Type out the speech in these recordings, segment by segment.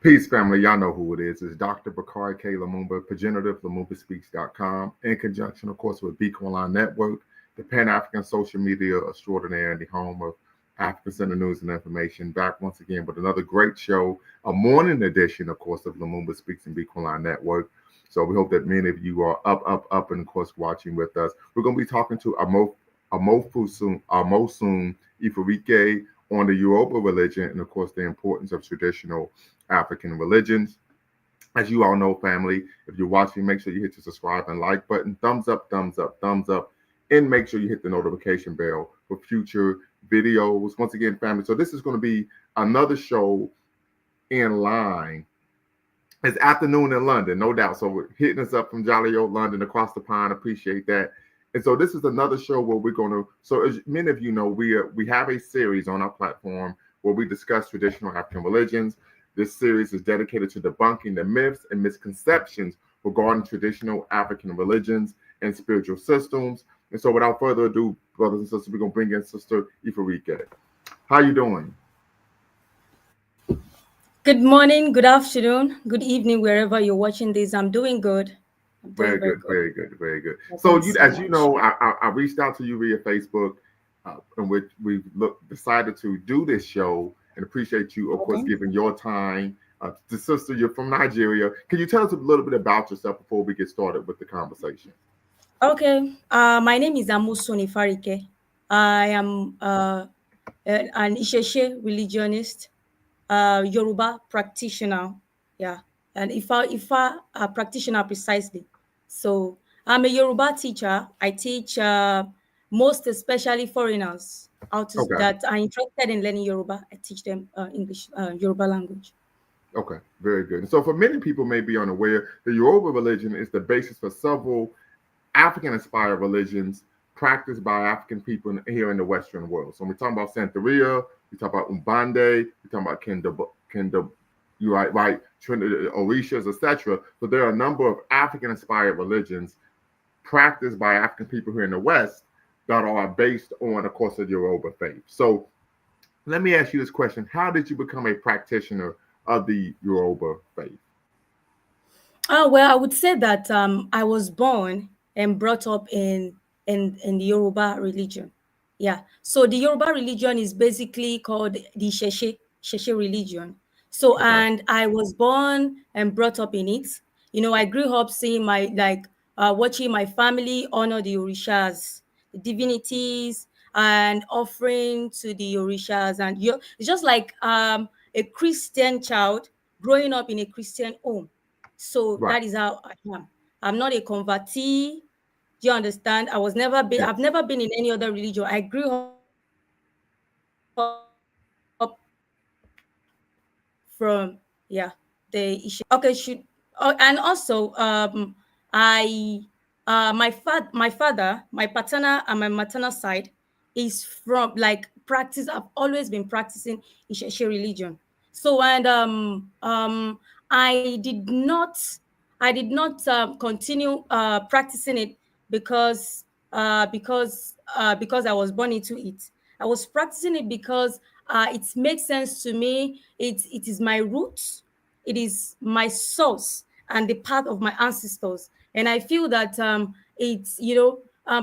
Peace, family. Y'all know who it is. It's Dr. Bakari K. Lumumba, progenitive, LumumbaSpeaks.com, in conjunction, of course, with Beacon Online Network, the Pan-African social media extraordinaire, and the home of African Center News and Information. Back once again with another great show, a morning edition, of course, of Lumumba Speaks and Beacon Online Network. So we hope that many of you are up, and of course, watching with us. We're going to be talking to Amosun Ifariiki on the Yoruba religion and, of course, the importance of traditional African religions. As you all know, family, if you're watching, make sure you hit the subscribe and like button, thumbs up, and make sure you hit the notification bell for future videos. Once again, family, so this is going to be another show in line. It's afternoon in London, no doubt. So we're hitting us up from jolly old London across the pond. Appreciate that. And so this is another show where we're going to, so as many of you know, we have a series on our platform where we discuss traditional African religions. This series is dedicated to debunking the myths and misconceptions regarding traditional African religions and spiritual systems. And so without further ado, brothers and sisters, we're going to bring in Sister Ifariiike. How you doing? Good morning, good afternoon, good evening, wherever you're watching this. I'm doing good. Very good. So, as you know, I reached out to you via Facebook, in which we decided to do this show, and appreciate you, of course, giving your time. The sister, you're from Nigeria. Can you tell us a little bit about yourself before we get started with the conversation? Okay. My name is Amosun Ifariike. I am an Isheshe religionist, Yoruba practitioner. Yeah. And Ifa practitioner precisely. So I'm a Yoruba teacher. I teach most especially foreigners that are interested in learning Yoruba. I teach them English, Yoruba language. Okay, very good. And so for many people may be unaware, the Yoruba religion is the basis for several African-inspired religions practiced by African people here in the Western world. So when we're talking about Santeria, we talk about Umbande, we talk about Kenda, you right, Trinity, Orishas, etc. So there are a number of African-inspired religions practiced by African people here in the West that are based on, of course, the Yoruba faith. So let me ask you this question: how did you become a practitioner of the Yoruba faith? Well, I would say that I was born and brought up in the Yoruba religion. Yeah. So the Yoruba religion is basically called the Sheshe religion. So, and I was born and brought up in it. You know, I grew up seeing watching my family honor the Orishas, the divinities, and offering to the Orishas. And it's just like a Christian child growing up in a Christian home. So that is how I am. I'm not a convertee. Do you understand? I've never been in any other religion. I grew up from the issue. Okay, and also I my father, my paternal and my maternal side is from I've always been practicing Isheshe religion. So and I did not continue practicing it because I was born into it. I was practicing it because it makes sense to me. It is my roots, it is my source, and the path of my ancestors. And I feel that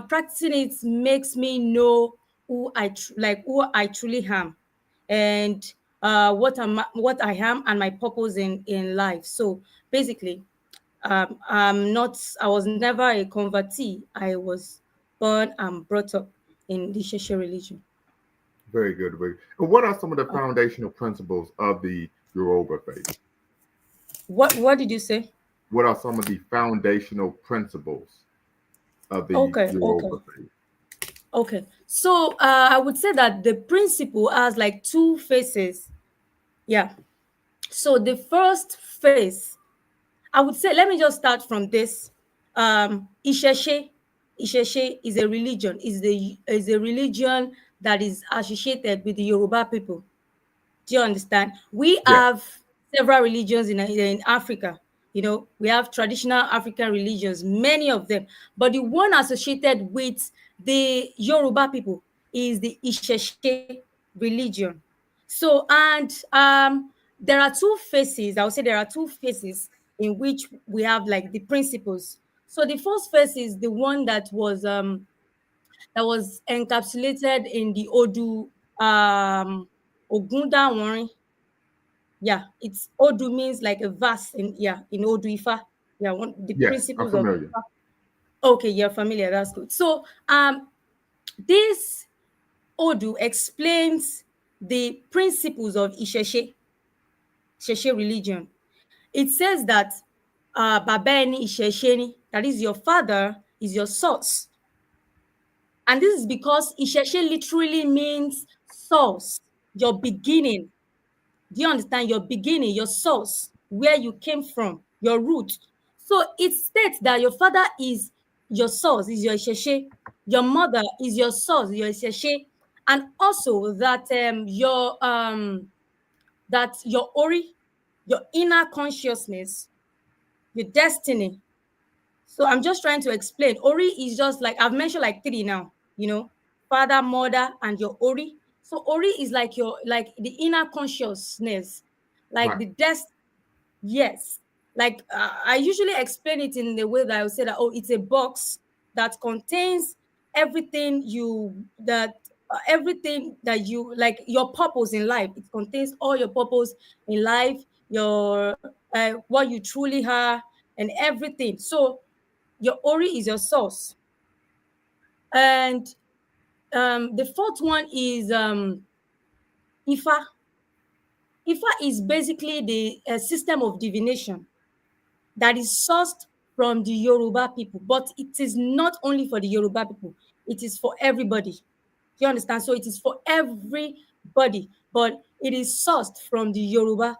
practicing it makes me know who who I truly am, and what I am, and my purpose in life. So basically, I was never a convertee. I was born and brought up in the Sheshe religion. Very good. And what are some of the foundational principles of the Yoruba faith? What did you say? What are some of the foundational principles of the Yoruba faith? Okay. So I would say that the principle has like two phases. Yeah. So the first phase, I would say, let me just start from this. Isheshe is a religion, is a religion that is associated with the Yoruba people. Do you understand? We have several religions in Africa. You know, we have traditional African religions, many of them. But the one associated with the Yoruba people is the Isheshe religion. So, and there are two phases. I would say there are two phases in which we have like the principles. So the first phase is the one that was encapsulated in the Odu Ogunda. Yeah, it's Odu means like a verse in, yeah, in Odu Ifa. Yeah, one the Yes, I'm principles of familiar. Ifa. Okay, you're familiar. That's good. So this Odu explains the principles of Isheshe religion. It says that Babeni Ishesheni, that is your father, is your source. And this is because Isheshe literally means source, your beginning. Do you understand? Your beginning, your source, where you came from, your root. So it states that your father is your source, is your Isheshe. Your mother is your source, your Isheshe. And also that your Ori, your inner consciousness, your destiny. So I'm just trying to explain. Ori is just like I've mentioned like three now, father, mother, and your Ori. So Ori is like your like the inner consciousness, like Right. the destiny. Yes. Like I usually explain it in the way that I would say that, oh, it's a box that contains everything everything that you like, your purpose in life. It contains all your purpose in life, your what you truly are, and everything. So your Ori is your source. And the fourth one is Ifa. Ifa is basically the system of divination that is sourced from the Yoruba people, but it is not only for the Yoruba people, it is for everybody. Do you understand? So it is for everybody, but it is sourced from the Yoruba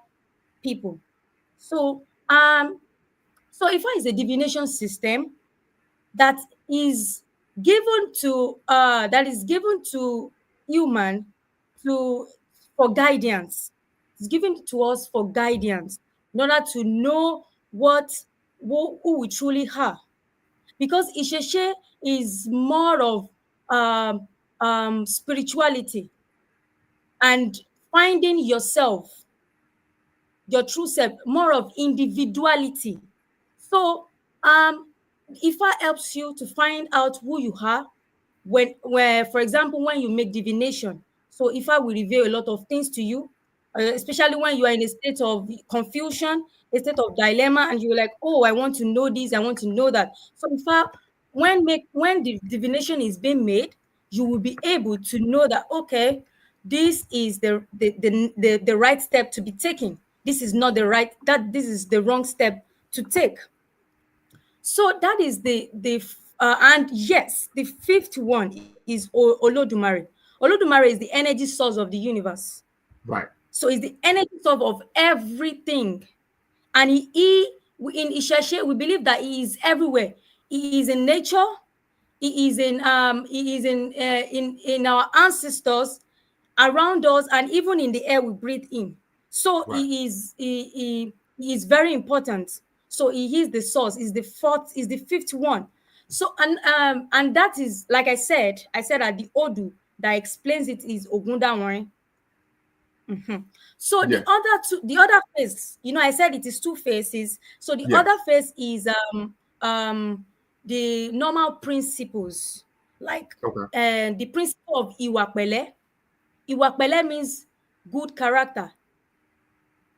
people. So so Ifa is a divination system that is given to human to for guidance. It's given to us for guidance in order to know who we truly are. Because Isheshe is more of spirituality and finding yourself, your true self, more of individuality. So IFA helps you to find out who you are where, for example, when you make divination. So IFA will reveal a lot of things to you, especially when you are in a state of confusion, a state of dilemma, and you're like, oh, I want to know this, I want to know that. So IFA, when the divination is being made, you will be able to know that, okay, this is the right step to be taken. This is not the right, that this is the wrong step to take. So that is and yes, the fifth one is Olodumare. Olodumare is the energy source of the universe. Right. So it's the energy source of everything. And in Ishashe, we believe that he is everywhere. He is in nature. He is in our ancestors, around us, and even in the air we breathe in. So Right. he is very important. So he is the source, is the fifth one. So and that is, like I said that the Odu that explains it is Ogunda. So Yes. the other phase, I said it is two phases. So the Yes. other phase is the normal principles, like Okay. the principle of Iwapele. Iwapele means good character.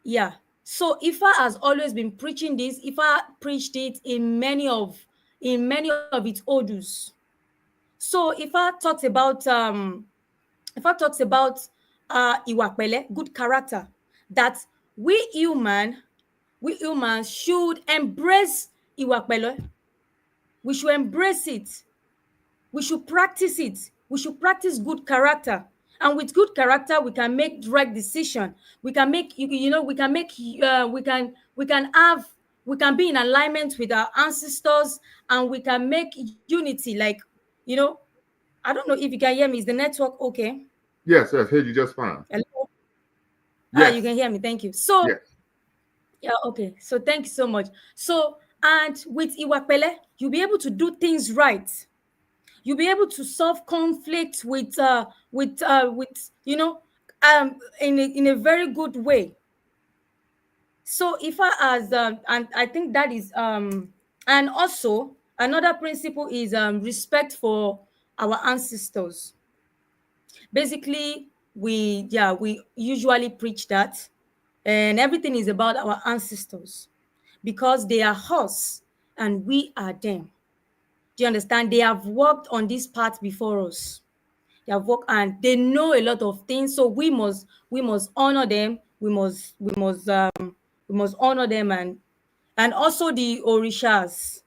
Yeah. So Ifa has always been preaching this. Ifa preached it in many of its odus. So Ifa talks about Iwapele, good character, that we human we humans should embrace Iwapele. We should embrace it. We should practice it. We should practice good character. And with good character, we can make right decision. We can make we can make we can be in alignment with our ancestors, and we can make unity. Like, you know, I don't know if you can hear me. Is the network okay? Yes. Yes. Hear you just fine. Hello? You Yes. can hear me. Thank you. So Yes. yeah, okay. So thank you so much. So, and with Iwapele, you'll be able to do things right. You'll be able to solve conflict with in a very good way. So Ifa as and I think that is and also another principle is respect for our ancestors. Basically, we usually preach that, and everything is about our ancestors because they are us and we are them. Do you understand? They have worked on this path before us. They have worked and they know a lot of things. So we must honor them. We must honor them, and also the orishas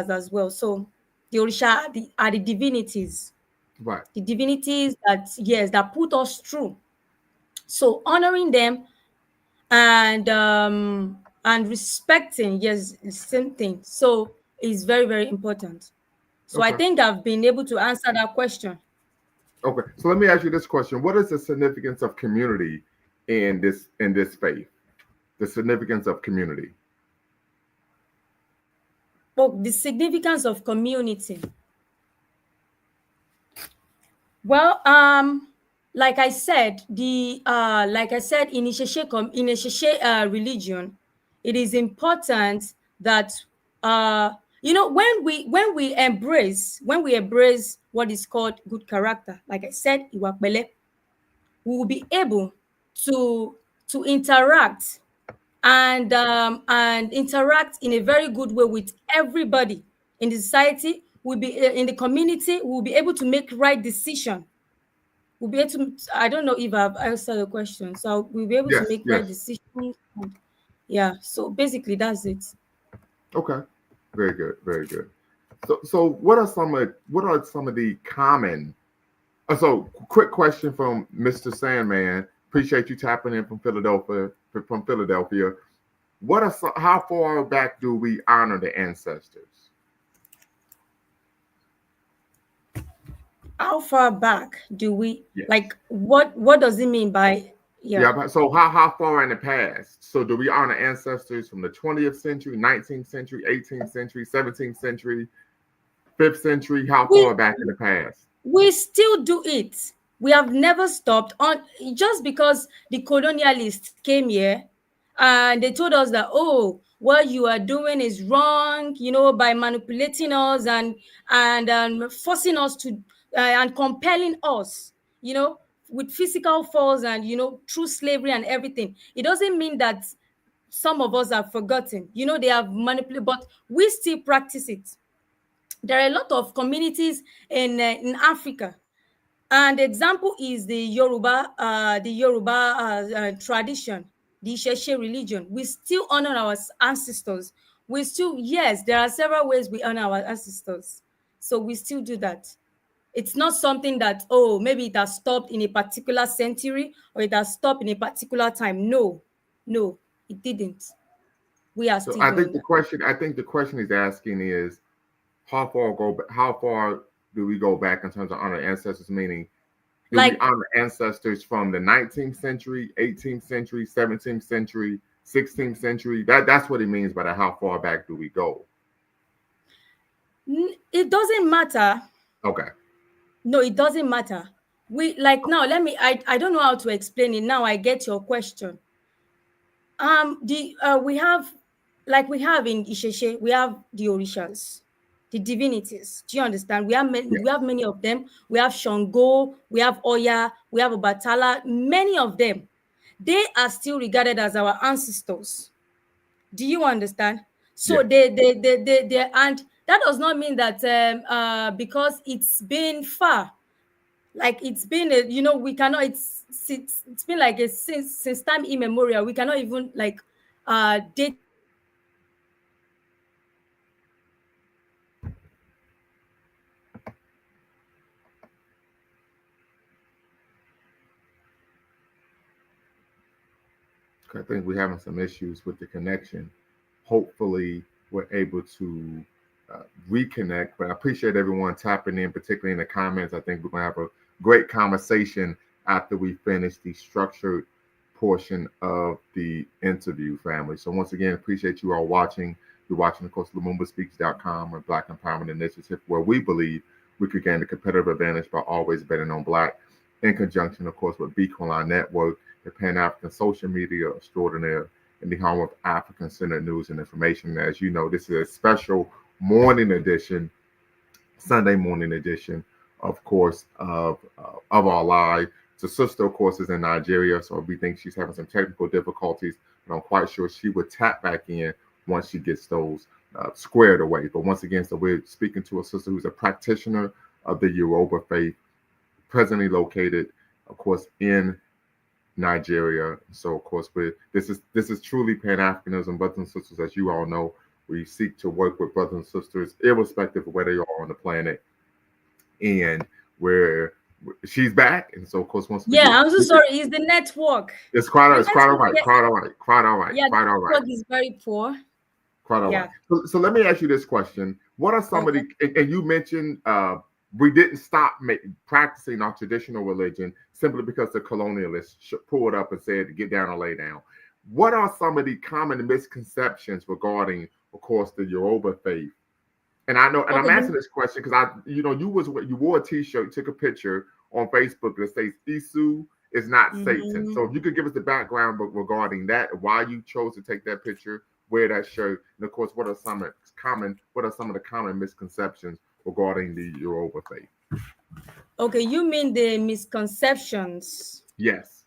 as well. So the orisha are the divinities, Right. that, yes, that put us through. So honoring them and respecting, yes, the same thing. So it's very, very important. So I Okay. think I've been able to answer that question. Okay. So let me ask you this question: what is the significance of community in this faith? The significance of community. But the significance of community. Well, like I said, in Isheshe religion, it is important that when we embrace what is called good character, like I said, iwapele, we will be able to interact and interact in a very good way with everybody in the society. We'll be in the community. We'll be able to make right decision. We'll be able to. I don't know if I've answered the question. So we'll be able to Yes. make right Yes. decisions. Yeah. So basically, that's it. Okay. Very good. Very good. So what are some of the common? So quick question from Mr. Sandman. Appreciate you tapping in from Philadelphia. From Philadelphia. How far back do we honor the ancestors? How far back do we Yes. like? What does it mean by yeah? Yeah. So how far in the past? So do we honor ancestors from the 20th century, 19th century, 18th century, 17th century, 5th century? How We far back in the past? we still do it. We have never stopped on just because the colonialists came here and they told us that, oh, what you are doing is wrong, by manipulating us and forcing us to and compelling us, you know with physical force and through slavery and everything. It doesn't mean that some of us have forgotten. They have manipulated, but we still practice it. There are a lot of communities in Africa, and the example is the Yoruba tradition, the Isheshe religion. We still honor our ancestors. We still, yes, there are several ways we honor our ancestors. So we still do that. It's not something that, oh, maybe it has stopped in a particular century or it has stopped in a particular time. No, no, it didn't. We are So still I think doing the that. question I think the question he's asking is how far do we go back in terms of honor ancestors? Meaning, do we Like, honor ancestors from the 19th century, 18th century, 17th century, 16th century? That's what he means by that. How far back do we go? it doesn't matter. Okay. No, it doesn't matter. We like now. I don't know how to explain it. Now I get your question. The we have like we have in Isheshe, we have the Orishas, the divinities. Do you understand? Yeah. We have many of them. We have Shango, we have Oya, we have Obatala. Many of them, they are still regarded as our ancestors. Do you understand? So Yeah. they and that does not mean that because it's been far, like it's been we cannot, it's been like a since time immemorial. We cannot even like date it back to that. So I think we're having some issues with the connection. Hopefully, we're able to reconnect. But I appreciate everyone tapping in, particularly in the comments. I think we're going to have a great conversation after we finish the structured portion of the interview, family. So, once again, appreciate you all watching. You're watching, of course, LumumbaSpeaks.com or Black Empowerment Initiative, where we believe we could gain a competitive advantage by always betting on Black. in conjunction, of course, with Beacon Line Network, the Pan African Social Media Extraordinaire, in the home of African Centered News and Information. As you know, this is a special morning edition, Sunday morning edition, of course, of our live. So, sister, of course, is in Nigeria, so we think she's having some technical difficulties, but I'm quite sure she would tap back in once she gets those squared away. But once again, so we're speaking to a sister who's a practitioner of the Yoruba faith, presently located, of course, in Nigeria. So, of course, this is truly Pan Africanism, brothers and sisters. As you all know, we seek to work with brothers and sisters, irrespective of where they are on the planet, and where she's back. And so, of course, once we Yeah, get, I'm so sorry. It's the network. The it's quite all network, right, quite all right, quite all right, yeah, the quite all right. network is very poor. Quite all right. Yeah. So let me ask you this question: what are some of Okay. the, and you mentioned we didn't stop practicing our traditional religion simply because the colonialists pulled up and said, get down and lay down. What are some of the common misconceptions regarding, of course, the Yoruba faith? And I know, and I'm Okay. asking this question because you wore a T-shirt, took a picture on Facebook that says Isu is not Satan. Mhm. So if you could give us the background regarding that, why you chose to take that picture, wear that shirt, and of course, what are some of the common misconceptions regarding the Yoruba faith? Okay, you mean the misconceptions? Yes.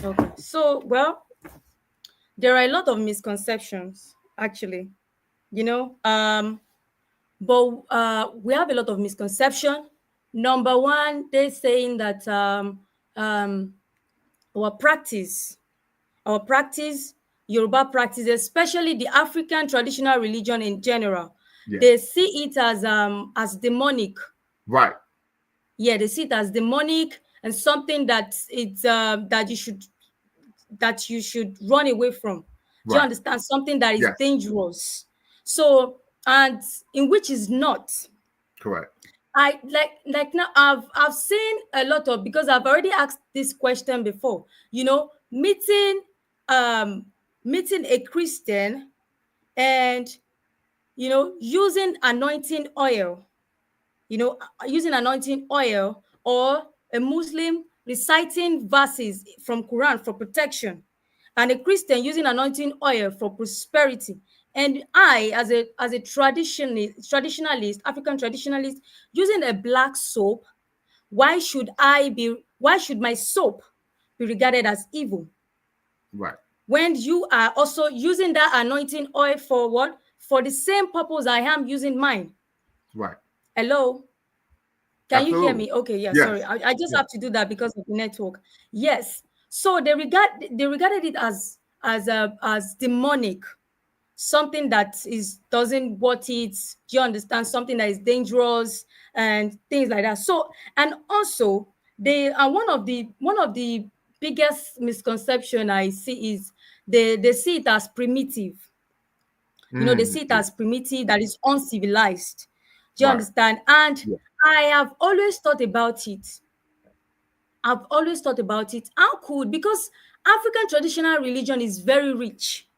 Okay. So, well, there are a lot of misconceptions actually. You know, but we have a lot of misconception. Number one, they're saying that um, our practice, our practice, Yoruba practice, especially the African traditional religion in general, Yes. they see it as demonic. Right. Yeah, they see it as demonic and something that you should run away from. Do you Right. understand? Something that is Yes. dangerous. So, and in which is not. Correct. I like now I've seen a lot of, because I've already asked this question before, meeting um meeting a Christian and using anointing oil, using anointing oil, or a Muslim reciting verses from Quran for protection, and a Christian using anointing oil for prosperity. And I, as a traditionalist, African traditionalist, using a black soap, why should my soap be regarded as evil Right. when you are also using that anointing oil for what? For the same purpose I am using mine. Right. Hello? Can you hear Absolutely. me? Okay, yeah, sorry. Yes. I just Yes. have to do that because of the network. Yes. So they regarded it as demonic, something that is doesn't what it's, do you understand? Something that is dangerous and things like that. So, and also they are one of the biggest misconception I see is they see it as primitive. They see it Yeah. as primitive, that is uncivilized. Do you Right. understand? And Yeah. I have always thought about it. I've always thought about it. How could, because African traditional religion is very rich.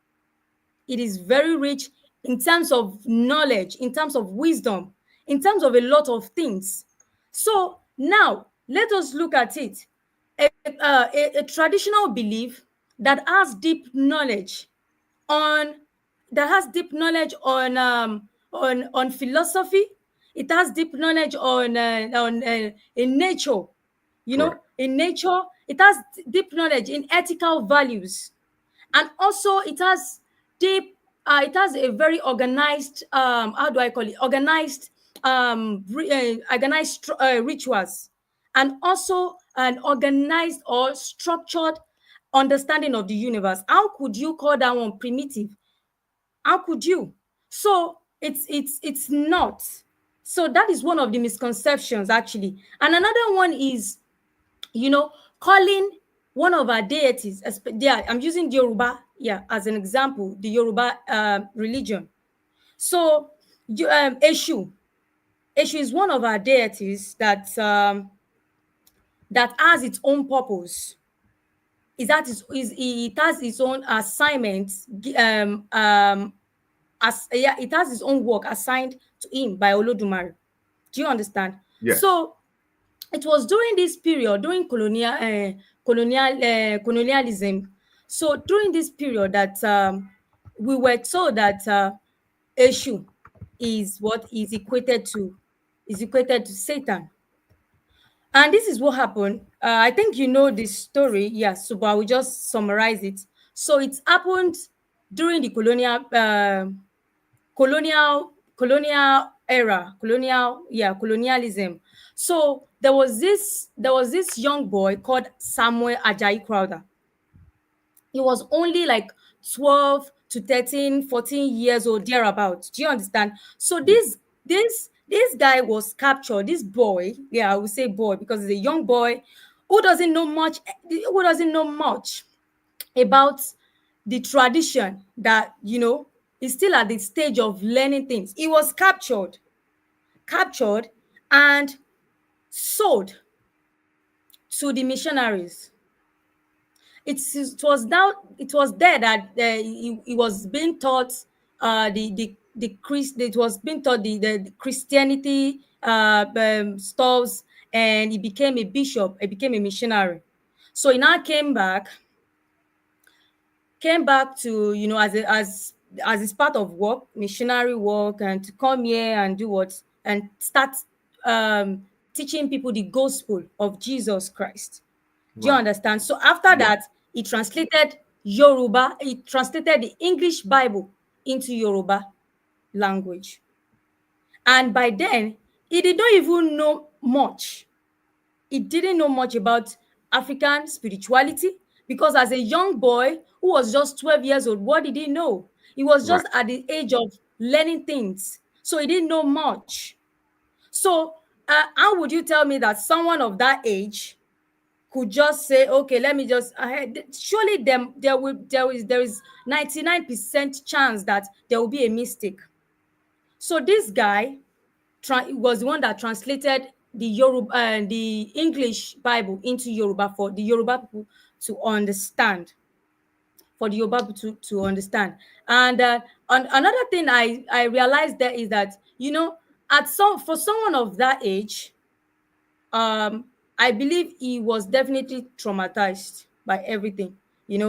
It is very rich in terms of knowledge, in terms of wisdom, in terms of a lot of things. So now let us look at it. A traditional belief that has deep knowledge on deep knowledge on philosophy. It has deep knowledge on in nature. Correct. In nature, it has deep knowledge in ethical values, and also it has a very organized, how do I call it, organized rituals, and also an organized or structured understanding of the universe. How could you call that one primitive? How could you? So it's not. So that is one of the misconceptions actually. And another one is, calling one of our deities, yeah, I'm using Yoruba, yeah, as an example, the Yoruba religion. So Eshu. Eshu is one of our deities that has its own purpose. It has its own assignments, as yeah, it has its own work assigned to him by Olodumare. Do you understand? Yes. So It was during this period, during colonialism. So during this period that we were told that Eshu is what is equated to Satan. And this is what happened. I think you know this story. Yes, so but I will just summarize it. So it happened during the colonial era, colonialism. So there was this young boy called Samuel Ajayi Crowther. He was only like 12 to 13, 14 years old, thereabout. Do you understand? So Yeah. this guy was captured. This boy, yeah, I will say boy because he's a young boy who doesn't know much about the tradition that is still at the stage of learning things. He was captured and sold to the missionaries. It was there that he was being taught it was being taught the Christianity stuffs, and he became a bishop. He became a missionary. So he now came back to as his part of work, missionary work, and to come here and do what and start um teaching people the gospel of Jesus Christ. Do you Right. understand? So after Right. that, he translated Yoruba, he translated the English Bible into Yoruba language. And by then, he did not even know much. He didn't know much about African spirituality because as a young boy who was just 12 years old, what did he know? He was Right. just at the age of learning things. So he didn't know much. So how would you tell me that someone of that age could just say, okay, let me just surely there is 99% chance that there will be a mistake. So this guy was the one that translated the Yoruba and the English Bible into Yoruba for the Yoruba people to understand. For the Yoruba people to understand. And another thing I realized there is that at some for someone of that age, um I believe he was definitely traumatized by everything. It's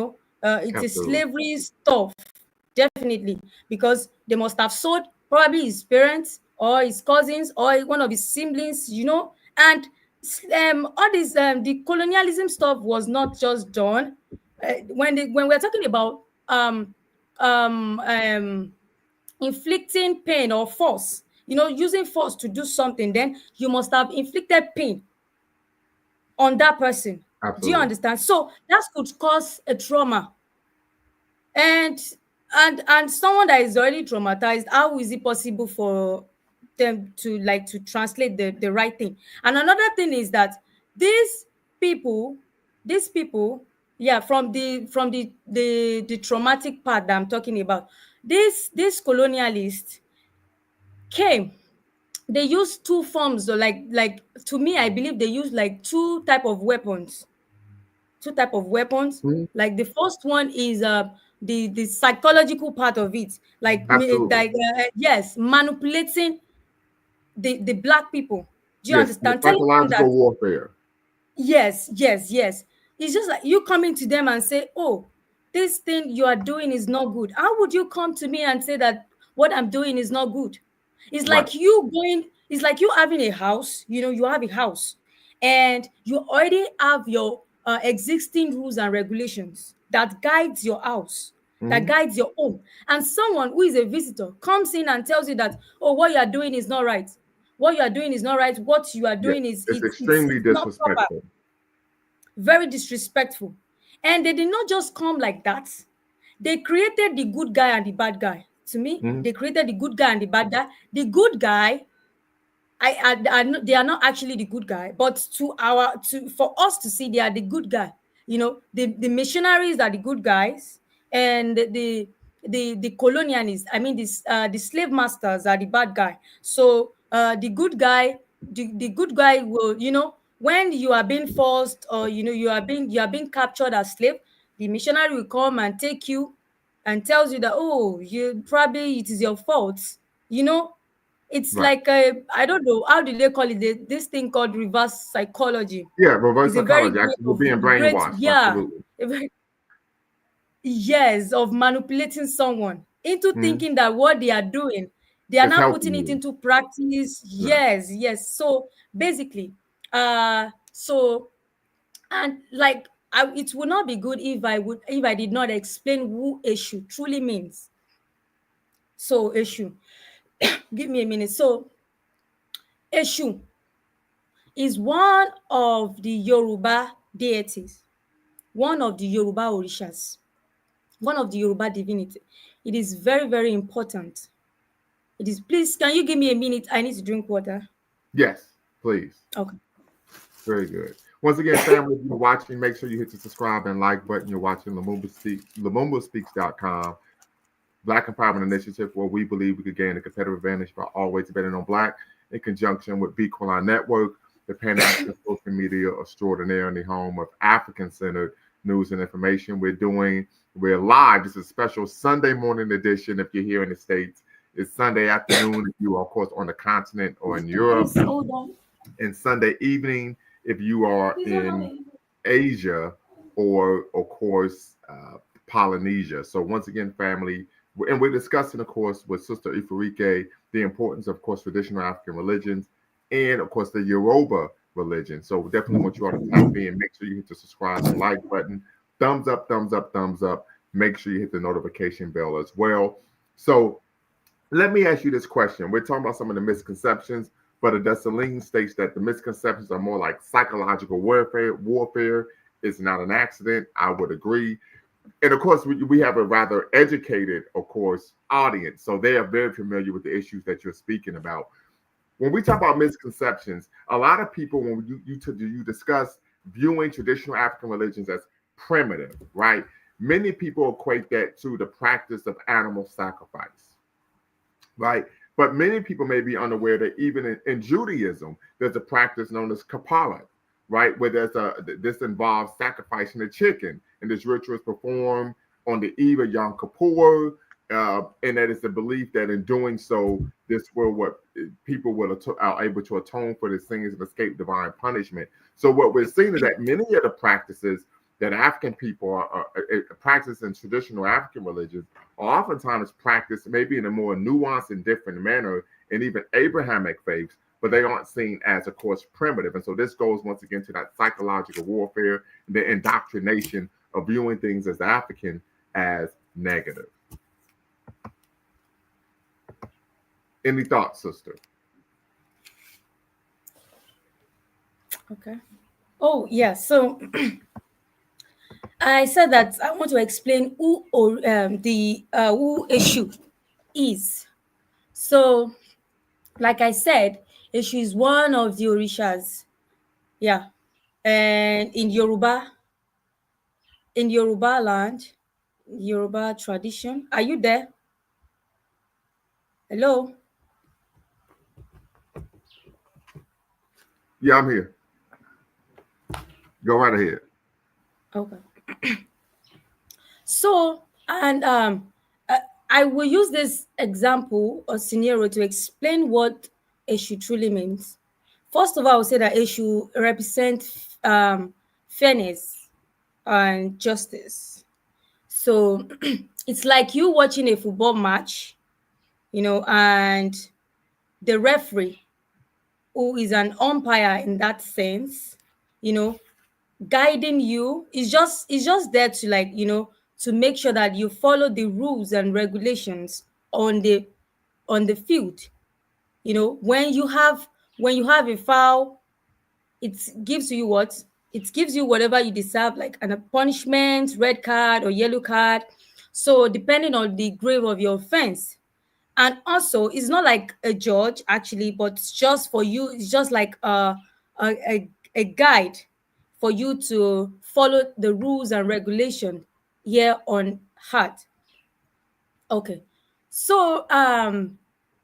a Absolutely. slavery stuff, definitely, because they must have sold probably his parents or his cousins or one of his siblings, and all this the colonialism stuff was not just done when we're talking about um um inflicting pain or force, using force to do something, then you must have inflicted pain on that person. Do you Absolutely. understand? So that could cause a trauma. And and and someone that is already traumatized, how is it possible for them to translate the right thing? And another thing is that these people these people, yeah, from the traumatic part that I'm talking about, these colonialists came. They used two forms, or like to me, I believe they used like two type of weapons. Mhm. Like the first one is the psychological part of it, Absolutely. yes, manipulating the black people. Do you Yes. The understand? Telling them that psychological warfare. yes, yes, yes. It's just like you coming to them and say, "Oh, this thing you are doing is not good." How would you come to me and say that what I'm doing is not good? Right. It's like you having a house, you have a house, and you already have your existing rules and regulations that guides your house, that Hmm. guides your home. And someone who is a visitor comes in and tells you that, "Oh, what you are doing is not right. What you are doing is not right. What you are Yes. doing is It's extremely it's not proper." disrespectful. Very disrespectful. And they did not just come like that. They created the good guy and the bad guy. To me, Hmm. they created the good guy and the bad guy. The good guy, they are not actually the good guy, but for us to see, they are the good guy. The missionaries are the good guys, and the colonialists, I mean, the slave masters are the bad guy. So the good guy will, when you are being forced, or you are being captured as slave, the missionary will come and take you and tells you that, oh, you probably it is your fault, you know It's Right. like a, I don't know, how do they call it? This thing called reverse psychology. Yeah, reverse It's a very psychology. great Actually, we're of being great, brainwashed. yeah, Absolutely. a very, yes, of manipulating someone into Mhm. thinking that what they are doing, they are It's now putting helping it you. into practice. Right. Yes, yes. So basically, so and like it would not be good if I did not explain who issue truly means. So issue, give me a minute. So issue is one of the Yoruba deities, one of the Yoruba orishas, one of the Yoruba divinity. It is very, very important. It is. Please, can you give me a minute? I need to drink water. Yes, please. Okay. Very good. Once again, family, if you're watching, make sure you hit the subscribe and like button. You're watching LumumbaSpeaks.com, Black Empowerment Initiative, where we believe we could gain a competitive advantage by always betting on Black in conjunction with B Quran Network, the Pan African social media extraordinaire in the home of African centered news and information. We're live. This is a special Sunday morning edition if you're here in the States. It's Sunday afternoon if you are, of course, on the continent or in Europe, Please hold on. and Sunday evening if you are Please hold in on. Asia or, of course, Polynesia. So, once again, family, and we're discussing, of course, with Sister Ifariiike, the importance of course, traditional African religions and, of course, the Yoruba religion. So, we definitely want you all to tap in. Make sure you hit the subscribe and like button. Thumbs up, thumbs up, thumbs up. Make sure you hit the notification bell as well. So, let me ask you this question. We're talking about some of the misconceptions, but Adessaline states that the misconceptions are more like psychological warfare. Warfare is not an accident. I would agree. And of course, we have a rather educated, of course, audience. So they are very familiar with the issues that you're speaking about. When we talk about misconceptions, a lot of people, when you discuss viewing traditional African religions as primitive, right? Many people equate that to the practice of animal sacrifice, right? But many people may be unaware that even in Judaism, there's a practice known as Kapara, right? Where this involves sacrificing a chicken, and this ritual is performed on the eve of Yom Kippur, and that is the belief that in doing so, this will what people are able to atone for the sins and escape divine punishment. So what we're seeing is that many of the practices that African people are practicing traditional African religions are oftentimes practiced maybe in a more nuanced and different manner in even Abrahamic faiths, but they aren't seen as, of course, primitive. And so this goes once again to that psychological warfare, the indoctrination of viewing things as African as negative. Any thoughts, sister? Okay. Oh yeah. So I said that I want to explain who or the who issue is. So, like I said, Eshu is one of the orishas. Yeah, and in Yoruba land, Yoruba tradition. Are you there? Hello. Yeah, I'm here. Go right ahead. Okay. So, and I will use this example or scenario to explain what Eshu truly means. First of all, I will say that Eshu represents fairness and justice. So it's like you watching a football match, and the referee, who is an umpire in that sense, you know, guiding you, is just there to, like, to make sure that you follow the rules and regulations on the field. When you have a foul, it gives you what it gives you whatever you deserve, like a punishment, red card or yellow card. So depending on the grave of your offense. And also, it's not like a judge actually, but it's just for you. It's just like a guide for you to follow the rules and regulation here on earth. Okay. So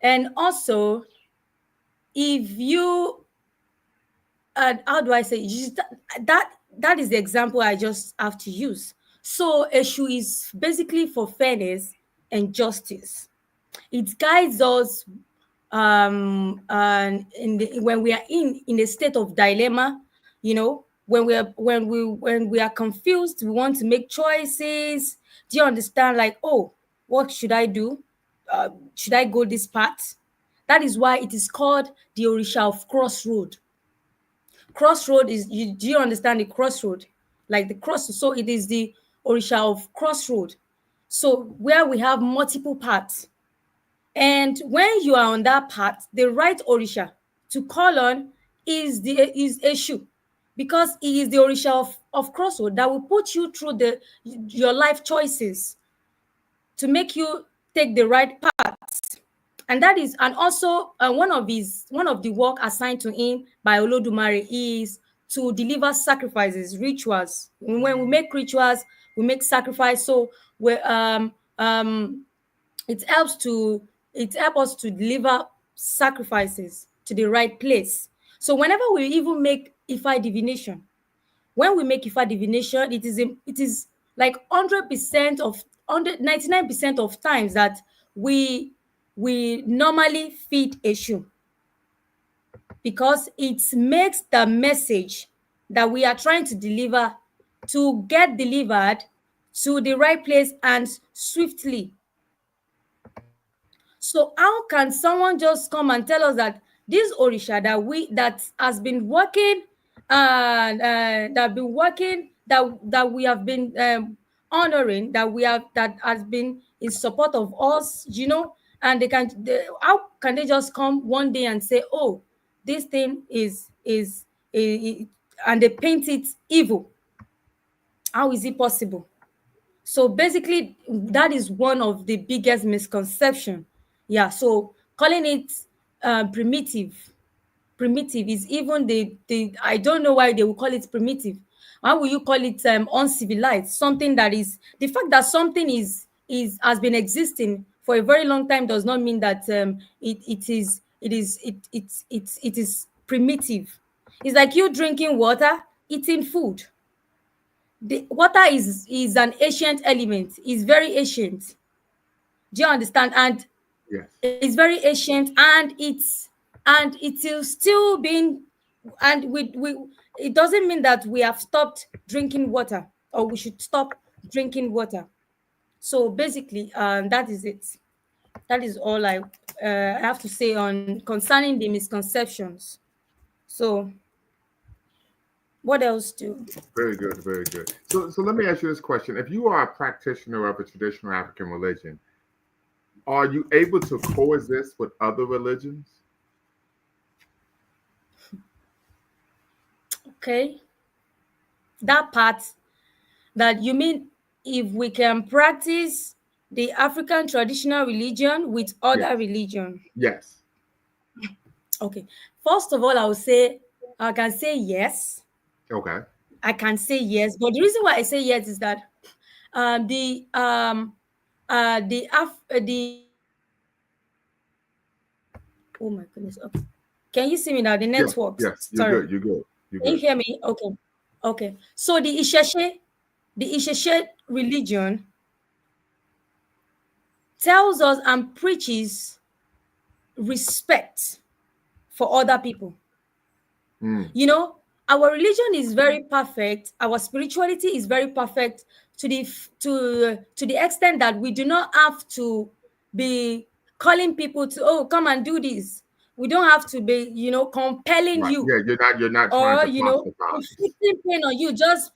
and also, if you how do I say it? That is the example I just have to use. So issue is basically for fairness and justice. It guides us and when we are in a state of dilemma, when we are confused, we want to make choices. Do you understand? Like, oh, what should I do? Should I go this path? That is why it is called the Orisha of Crossroad. Crossroad is, do you understand the crossroad? Like the cross, so it is the Orisha of Crossroad. So where we have multiple paths. And when you are on that path, the right Orisha to call on is Eshu, because he is the Orisha of Crossroad that will put you through your life choices to make you take the right path. And that is, and also one of the work assigned to him by Olodumare is to deliver sacrifices, rituals. When we make rituals, we make sacrifice. So we it helps to it helps us to deliver sacrifices to the right place. So whenever we even make Ifa divination, when we make Ifa divination, it is like 100% of 99% of times that we normally feed Eshu, because it makes the message that we are trying to deliver to get delivered to the right place and swiftly. So how can someone just come and tell us that this Orisha that has been working, that we have been honoring, that has been in support of us, and how can they just come one day and say, oh, this thing is, and they paint it evil? How is it possible? So basically, that is one of the biggest misconception. Yeah. So calling it primitive is even the I don't know why they will call it primitive. Why will you call it uncivilized? Something that is, the fact that something is has been existing for a very long time does not mean that it is primitive. It's like you drinking water, eating food. The water is an ancient element. It's very ancient. Do you understand? And Yes. it's very ancient, and it is still being, and we it doesn't mean that we have stopped drinking water, or we should stop drinking water. So basically, that is it. That is all I have to say on concerning the misconceptions. So what else do? Very good, very good. So let me ask you this question. If you are a practitioner of a traditional African religion, are you able to coexist with other religions? Okay, that part, that you mean, if we can practice the African traditional religion with other Yes. religion? Yes. Okay, first of all, I can say yes. Okay. I can say yes, but the reason why I say yes is that the oh my goodness. Okay, can you see me now? The Yes. networks. Yes. You're Sorry, good. You're good. You're can you good. hear me? Okay, okay. So the Isheshe religion tells us and preaches respect for other people. Mm. You know, our religion is very perfect. Our spirituality is very perfect to the extent that we do not have to be calling people to, oh, come and do this. We don't have to be, compelling Right. you, Yeah. You're not trying or to proselytize. inflicting pain on you, just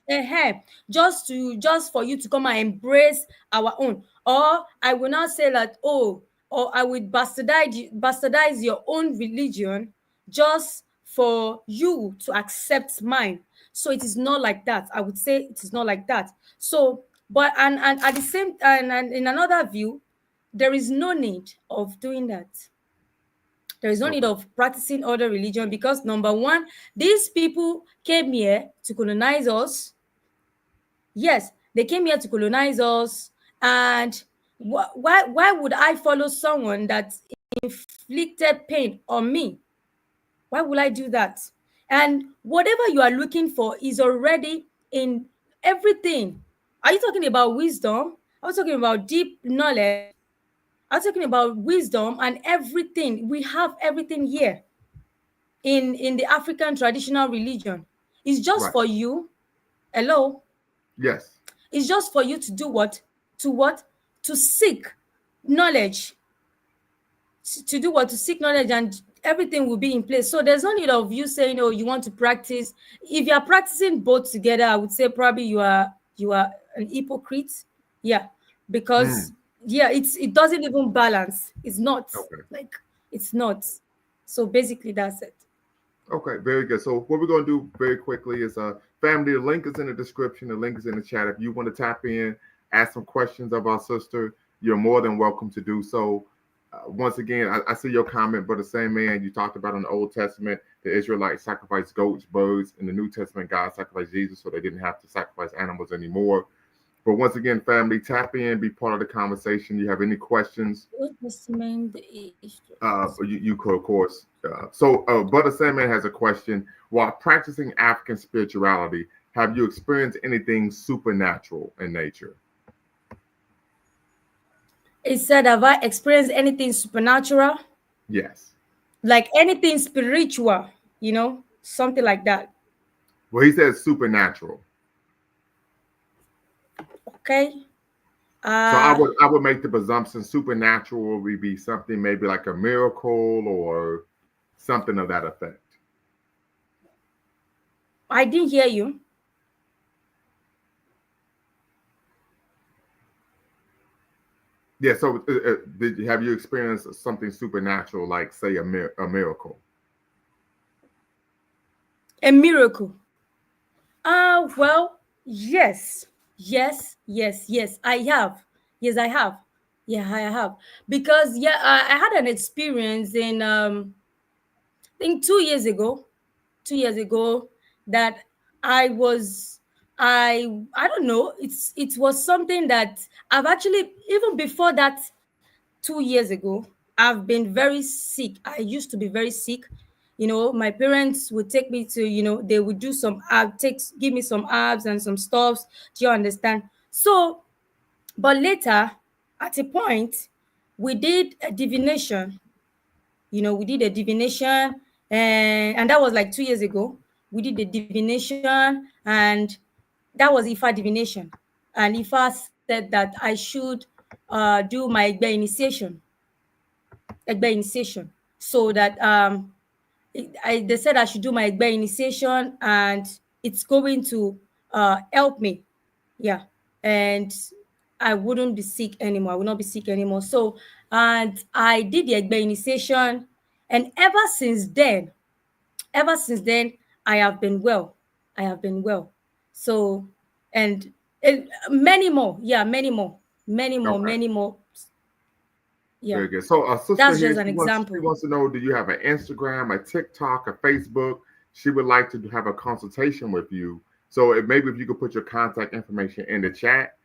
for you to come and embrace our own. Or I will not say that, oh, or I would bastardize your own religion just for you to accept mine. So it is not like that. I would say it is not like that. So, but and at the same, and in another view, there is no need of doing that. There is no need Okay. of practicing other religion, because number one, these people came here to colonize us. Yes, they came here to colonize us. And why would I follow someone that inflicted pain on me? Why would I do that? And whatever you are looking for is already in everything. Are you talking about wisdom? Are you talking about deep knowledge? I'm talking about wisdom and everything. We have everything here in the African traditional religion. It's just Right. for you. Hello. Yes. It's just for you to do what? To what? To seek knowledge. To do what? To seek knowledge, and everything will be in place. So there's no need of you saying, oh, you want to practice. If you are practicing both together, I would say probably you are an hypocrite. Yeah. Because Mm, yeah, it doesn't even balance. It's not okay. like it's not. So basically that's it. Okay, very good. So what we're going to do very quickly is, family, the link is in the description. The link is in the chat. If you want to tap in, ask some questions of our sister, you're more than welcome to do so. Once again, I see your comment, but the same man you talked about in the Old Testament, the Israelites sacrificed goats, birds. In the New Testament, God sacrificed Jesus, so they didn't have to sacrifice animals anymore. But once again, family, tap in, be part of the conversation. You have any questions? Old Testament, the You could, of course. Brother Sandman has a question. While practicing African spirituality, have you experienced anything supernatural in nature? it said, have I experienced anything supernatural? Yes. Like anything spiritual, something like that. Well, he says supernatural. Okay. So I Uh, would make the presumption supernatural would be something maybe like a miracle or something of that effect. I didn't hear you. Yeah. So have you experienced something supernatural, like say a miracle? A miracle. Well, yes. Yes, yes, yes, I have. Yes, I have. Yeah, I have. Because yeah, I had an experience in I think 2 years ago. 2 years ago that I was I don't know. It was something that I've actually even before that 2 years ago, I've been very sick. I used to be very sick. My parents would take me to, they would do some give me some herbs and some stuffs. Do you understand? So, but later, at a point, we did a divination. We did a divination, and that was like 2 years ago. We did the divination, and that was Ifa divination. And Ifa said that I should do my Egbe initiation, so that they said I should do my Egbe initiation, and it's going to help me. Yeah. And I wouldn't be sick anymore. I will not be sick anymore. So, and I did the Egbe initiation, and ever since then, I have been well. I have been well. So, and many more. Yeah, many more. Many more, Okay. many more. Yeah. Very good. So a sister That's here, just an she example. wants to know, do you have an Instagram, a TikTok, a Facebook? She would like to have a consultation with you. So maybe if you could put your contact information in the chat,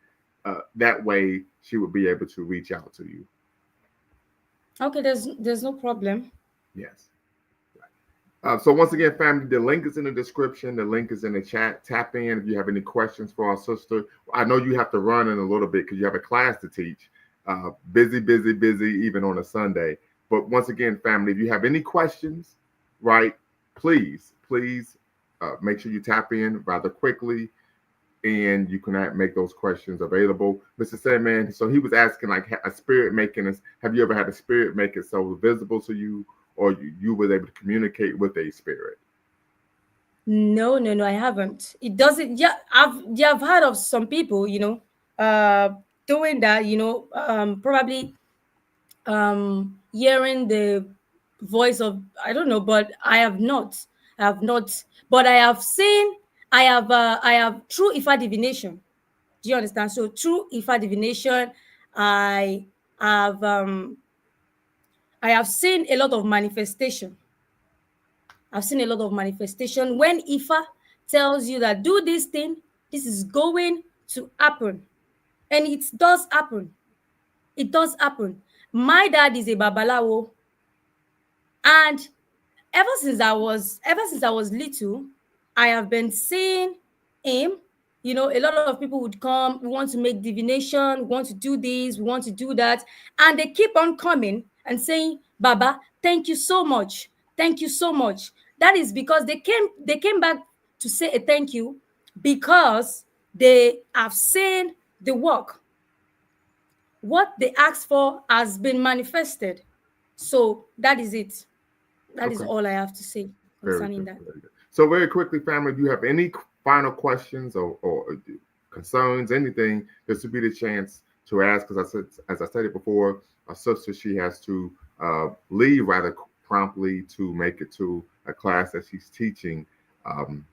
that way she would be able to reach out to you. Okay, there's no problem. Yes. So once again, family, the link is in the description. The link is in the chat. Tap in if you have any questions for our sister. I know you have to run in a little bit because you have a class to teach. Busy, busy, busy, even on a Sunday. But once again, family, if you have any questions, right, please make sure you tap in rather quickly and you can make those questions available. Mr. Sandman, so he was asking like a spirit making us. Have you ever had a spirit make it so visible to you, or you were able to communicate with a spirit? No, no, no, I haven't. It doesn't. I've heard of some people, doing that. Probably hearing the voice of, I don't know, but I have not. I have not. But I have seen. I have through Ifa divination. Do you understand? So through Ifa divination, I have um I have seen a lot of manifestation. I've seen a lot of manifestation when Ifa tells you that do this thing, this is going to happen. And it does happen. It does happen. My dad is a babalawo, and ever since I was little, I have been seeing him, a lot of people would come. We want to make divination. We want to do this. We want to do that, and they keep on coming and saying, "Baba, thank you so much. Thank you so much." That is because they came back to say a thank you because they have seen the work. What they asked for has been manifested. So that is it. That is Okay. all I have to say Very concerning good. that. Very good. So very quickly, family, if you have any final questions or concerns, anything, this would be the chance to ask. Because I said, as I stated before, our sister, she has to leave rather promptly to make it to a class that she's teaching.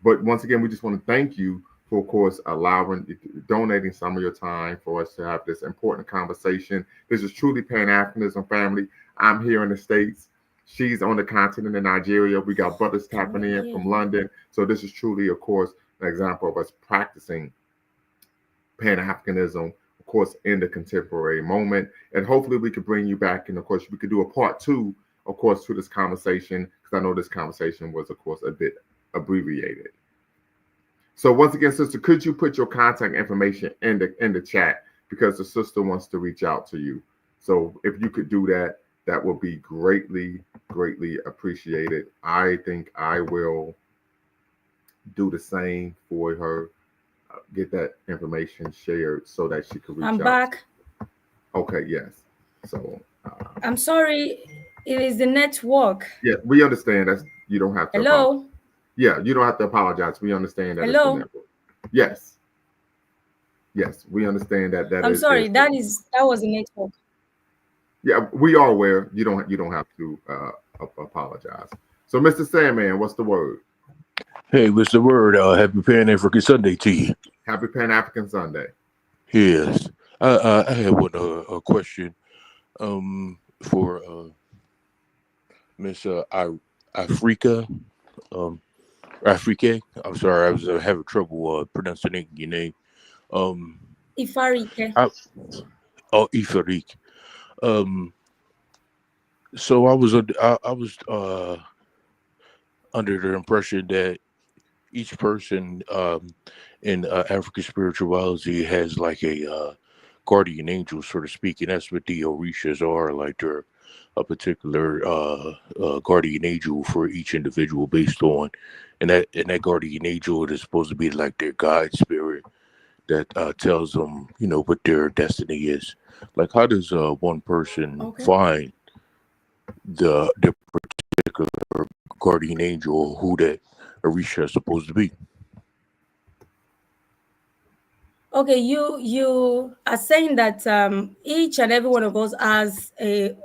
But once again, we just want to thank you for, of course, donating some of your time for us to have this important conversation. This is truly Pan Africanism, family. I'm here in the States. She's on the continent in Nigeria. We got brothers tapping in Okay. from London. So this is truly, of course, an example of us practicing Pan Africanism, of course, in the contemporary moment. And hopefully we could bring you back. And of course, we could do a part two, of course, to this conversation, because I know this conversation was, of course, a bit abbreviated. So once again, sister, could you put your contact information in the chat, because the sister wants to reach out to you. So if you could do that, that would be greatly appreciated. I think I will do the same for her. Get that information shared so that she could reach I'm out. back. Okay, yes. So I'm sorry. It is the network. yeah, we understand that you don't have to apologize. Hello. Yeah, you don't have to apologize. We understand that it's the Hello. network. Yes, yes, we understand that I'm sorry. is the, That was the network. yeah, we are aware. You don't have to apologize. So, Mr. Sandman, what's the word? Hey, what's the word? Happy Pan African Sunday to you. Happy Pan African Sunday. Yes, I had one a question for Miss Afrika um Afrique. I'm sorry, I was having trouble pronouncing your name. Um, Ifariike. I, Ifariique. Um, so I was under the impression that each person in African spirituality has like a guardian angel, so to speak, and that's what the Orishas are. Like they're a particular guardian angel for each individual based on, and that guardian angel is supposed to be like their guide spirit that tells them, what their destiny is. Like, how does one person Okay. find their particular guardian angel, or who that Orisha is supposed to be? Okay, you are saying that each and every one of us has a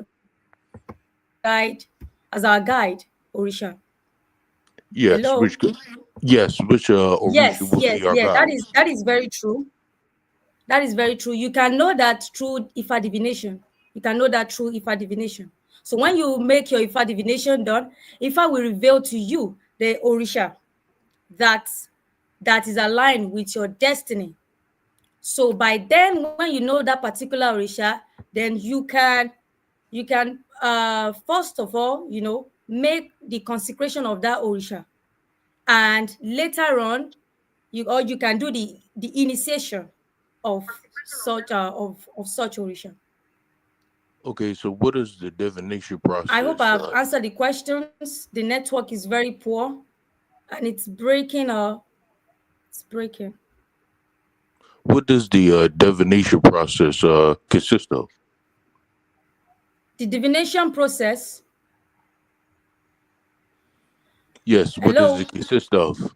guide as our guide, Orisha. Yes, Hello. which Orisha Yes, would be yes, our yes. That guide. is very true. That is very true. You can know that through Ifa divination. You can know that through Ifa divination. So when you make your Ifa divination done, Ifa will reveal to you the Orisha that that is aligned with your destiny. So by then, when you know that particular Orisha, then you can first of all, make the consecration of that Orisha, and later on, you can do the initiation of such Orisha. Okay, so what is the divination I hope process? I've answered the questions. The network is very poor and it's breaking. It's breaking. What does the divination process consist of? The divination process. Yes, what does it Hello. consist of?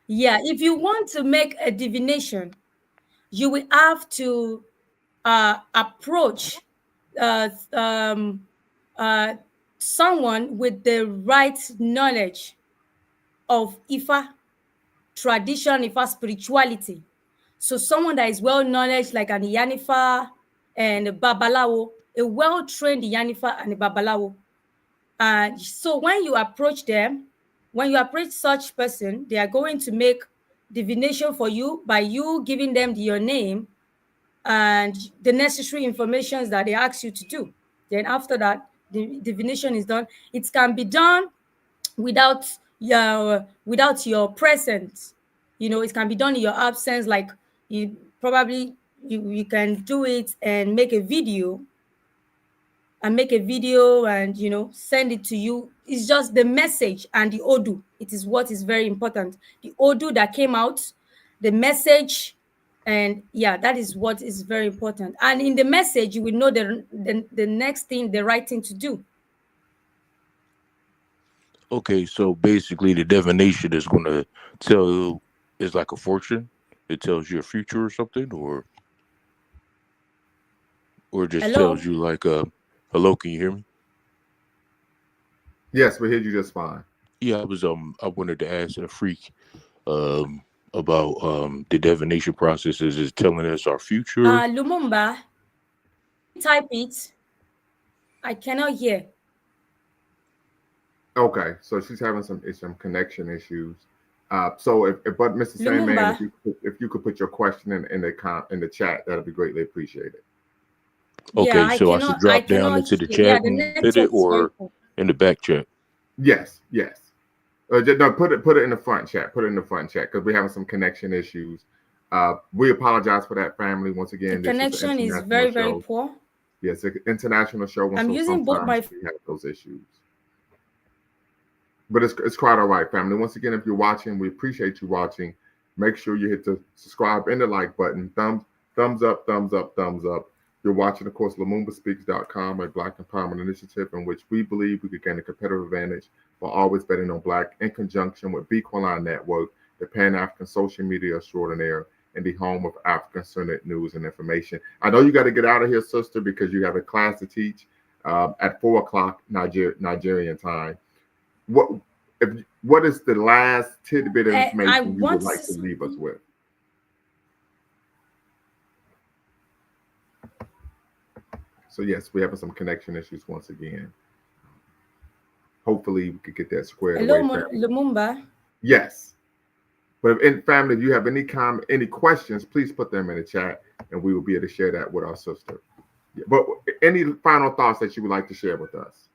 Yeah, if you want to make a divination, you will have to approach uh, um, uh, someone with the right knowledge of Ifa tradition, Ifa spirituality. So someone that is well knowledge, like an Yanifa and a Babalawo, a well-trained Yanifa and a Babalawo. And so when you approach them, when you approach such person, they are going to make divination for you by you giving them your name and the necessary information that they ask you to do. Then after that, the divination is done. It can be done without your presence. it can be done in your absence. Like you probably you can do it and make a video and send it to you. It's just the message and the odu. It is what is very important. The odu that came out, the message, and yeah, that is what is very important. And in the message, you will know the next thing, the right thing to do. Okay, so basically the divination is gonna tell is like a fortune. It tells your future or something, or just tells Hello. you like hello, can you hear me? Yes, we hear you just fine. Yeah, I wanted to ask a freak um about the divination processes is telling us our future. Lumumba, type it. I cannot hear. Okay, so she's having some connection issues. So but Mr. Sandman, Lumumba. if you could put your question in the chat, that'd be greatly appreciated. Yeah, Okay, I so I should cannot. I drop down cannot into the hear. Yeah, chat the and hit network it, is very or poor. in the back chat. Yes, yes. No, put it in the front chat. Put it in the front chat because we're having some connection issues. We apologize for that, family. Once The again, this is an connection is international very, very show. poor. Yes, it's an international show, and I'm so using both sometimes my. we have those issues. But it's quite all right, family. Once again, if you're watching, we appreciate you watching. Make sure you hit the subscribe and the like button. Thumbs up, thumbs up, thumbs up. You're watching, of course, LumumbaSpeaks.com, a Black Empowerment initiative in which we believe we could gain a competitive advantage by always betting on Black in conjunction with Bequaline Network, the Pan-African social media extraordinaire, and the home of African-centered news and information. I know you got to get out of here, sister, because you have a class to teach at 4 o'clock Nigerian time. What is the last tidbit of I information you would want like to to. leave us with? So yes, we're having some connection issues once again. Hopefully we could get that squared Hello, away, family. Lumumba. Yes. But in family, if you have any questions, please put them in the chat and we will be able to share that with our sister. Yeah, but any final thoughts that you would like to share with us?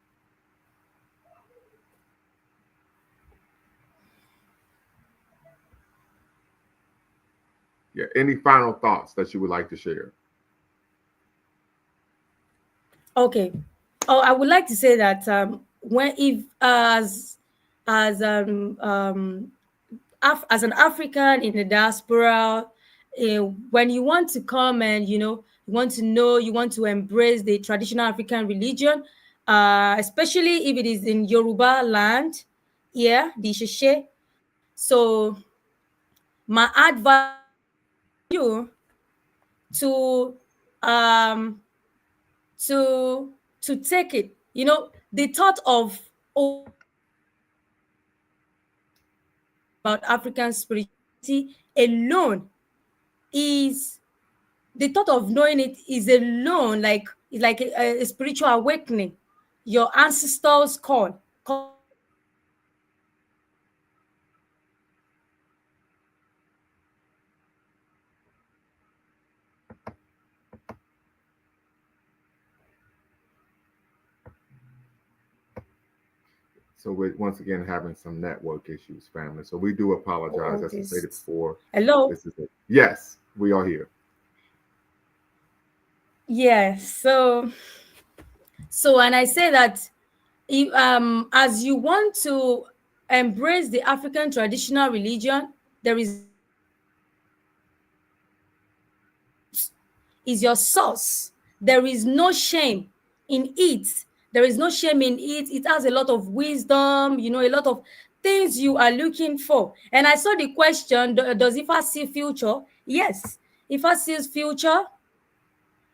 Yeah, any final thoughts that you would like to share? Okay. Oh, I would like to say that when if as as an African in the diaspora, when you want to come and you want to embrace the traditional African religion, especially if it is in Yoruba land, yeah, the Sheshe. So my advice to you to um to take it. The thought of about African spirituality alone is the thought of knowing it is alone like it's like a spiritual awakening. Your ancestors call. So we're once again having some network issues, family. So we do apologize. All As I stated this. before, Hello. this is it. Yes, we are here. Yeah. So and I say that if, as you want to embrace the African traditional religion, there is your source. There is no shame in it. There is no shame in it. It has a lot of wisdom, a lot of things you are looking for. And I saw the question, does Ifa see future? Yes. Ifa sees future.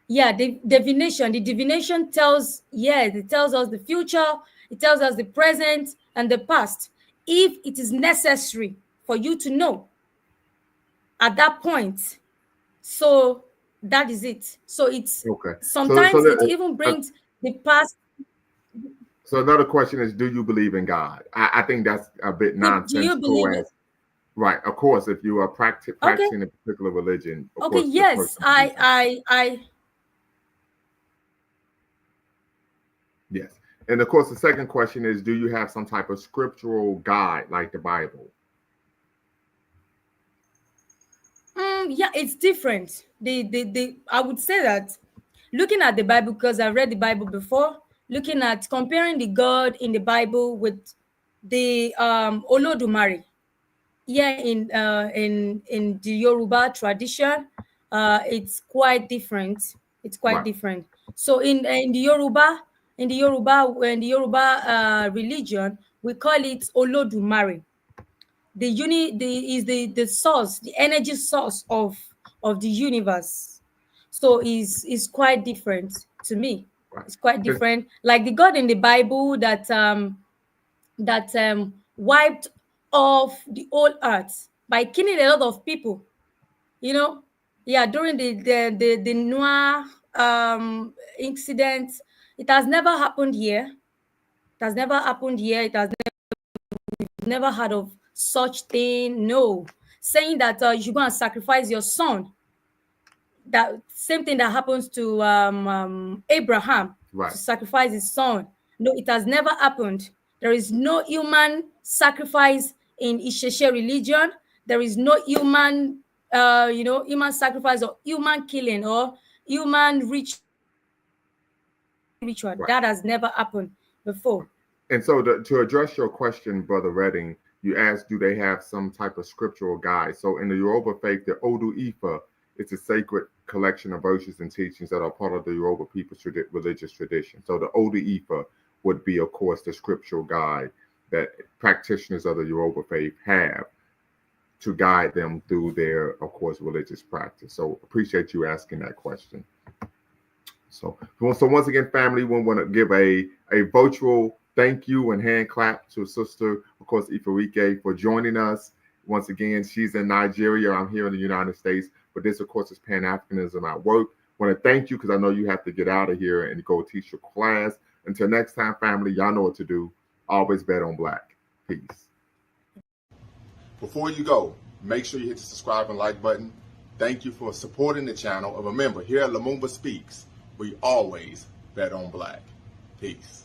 Yeah, the divination tells, yes, it tells us the future, it tells us the present and the past. If it is necessary for you to know at that point. So that is it. So it's Okay. sometimes it even brings the past. So another question is, do you believe in God? I think that's a bit Do you nonsensical. believe it? As right, of course, if you are Okay. practicing a particular religion, of Okay. course, the Yes. person believes in God. Yes, and of course, the second question is, do you have some type of scriptural guide like the Bible? Yeah, it's different. The I would say that looking at the Bible, because I've read the Bible before, looking at comparing the God in the Bible with the Olodumare. Yeah, in the Yoruba tradition, it's quite different. It's quite Right. different. So in the Yoruba religion, we call it Olodumare. The source, the energy source of the universe. So is quite different to me. Right. It's quite And different, like the God in the Bible that wiped off the whole earth by killing a lot of people, you know. Yeah, during the Noah incident. It has never happened here. It has never happened here. It has never heard of such thing. No, saying that you should go and sacrifice your son. That same thing that happens to Abraham, right. to sacrifice his son. No, it has never happened. There is no human sacrifice in Isheshe religion. There is no human, human sacrifice or human killing or human ritual. Right. That has never happened before. And so to address your question, Brother Redding, you asked, do they have some type of scriptural guide? So in the Yoruba faith, the Odu Ifa is a sacred collection of verses and teachings that are part of the Yoruba people's religious tradition. So the Odu Ifa would be, of course, the scriptural guide that practitioners of the Yoruba faith have to guide them through their, of course, religious practice. So appreciate you asking that question. So once again, family, we want to give a virtual thank you and hand clap to Sister, of course, Ifariiike, for joining us. Once again, she's in Nigeria. I'm here in the United States. But this, of course, is Pan-Africanism at Work. I want to thank you because I know you have to get out of here and go teach your class. Until next time, family, y'all know what to do. Always bet on black. Peace. Before you go, make sure you hit the subscribe and like button. Thank you for supporting the channel. And remember, here at Lumumba Speaks, we always bet on black. Peace.